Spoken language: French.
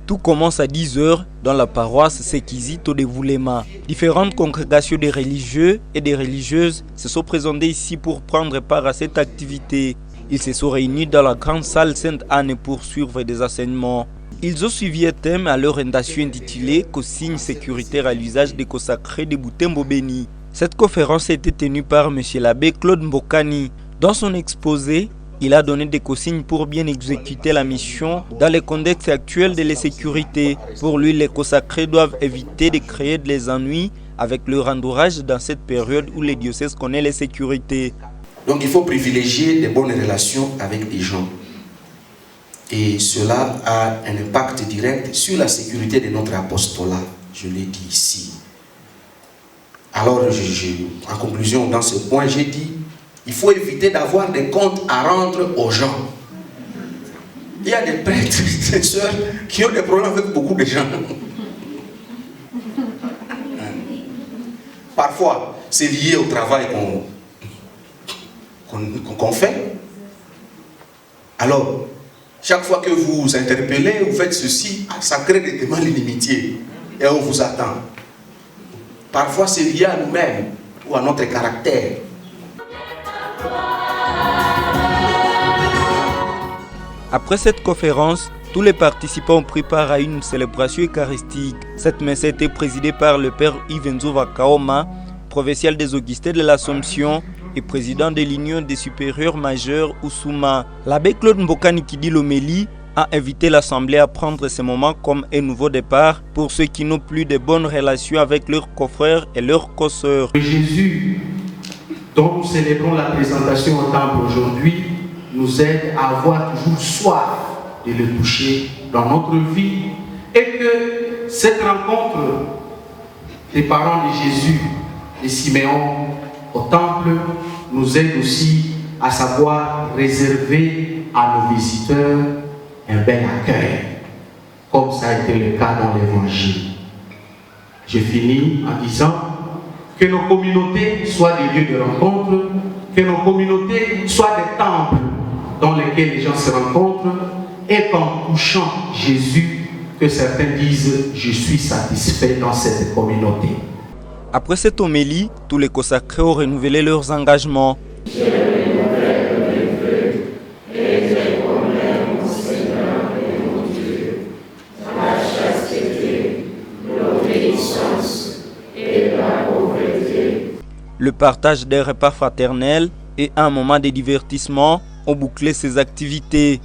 Tout commence à 10 h dans la paroisse Sekizito de Voulema. Différentes congrégations de religieux et de religieuses se sont présentées ici pour prendre part à cette activité. Ils se sont réunis dans la grande salle Sainte-Anne pour suivre des enseignements. Ils ont suivi un thème à l'orientation intitulée « Consignes sécuritaires à l'usage des consacrés de Butembo Béni ». Cette conférence a été tenue par M. l'abbé Claude Mbokani. Dans son exposé, il a donné des consignes pour bien exécuter la mission dans le contexte actuel de la sécurité. Pour lui, les consacrés doivent éviter de créer des ennuis avec leur entourage dans cette période où les diocèses connaissent la sécurité. Donc il faut privilégier des bonnes relations avec les gens. Et cela a un impact direct sur la sécurité de notre apostolat, je l'ai dit ici. Alors, en conclusion, dans ce point, j'ai dit, il faut éviter d'avoir des comptes à rendre aux gens. Il y a des prêtres, des sœurs qui ont des problèmes avec beaucoup de gens. Parfois, c'est lié au travail qu'on fait. Alors, chaque fois que vous vous interpellez, vous faites ceci, ça crée des demandes d'inimitié. Et on vous attend. Parfois, c'est lié à nous-mêmes ou à notre caractère. Après cette conférence, tous les participants ont pris part à une célébration eucharistique. Cette messe a été présidée par le père Ivenzo Vakaoma, provincial des Augustins de l'Assomption et président de l'Union des supérieurs majeurs Oussouma. L'abbé Claude Mbokani qui dit l'homélie a invité l'Assemblée à prendre ce moment comme un nouveau départ pour ceux qui n'ont plus de bonnes relations avec leurs confrères et leurs consoeurs. Jésus, dont nous célébrons la présentation au temple aujourd'hui, nous aide à avoir toujours soif de le toucher dans notre vie et que cette rencontre des parents de Jésus et Siméon au temple nous aide aussi à savoir réserver à nos visiteurs un bel accueil, comme ça a été le cas dans l'Évangile. Je finis en disant que nos communautés soient des lieux de rencontre, que nos communautés soient des temples dans lesquels les gens se rencontrent et qu'en touchant Jésus, que certains disent « Je suis satisfait dans cette communauté ». Après cette homélie, tous les consacrés ont renouvelé leurs engagements. Le partage des repas fraternels et un moment de divertissement ont bouclé ces activités.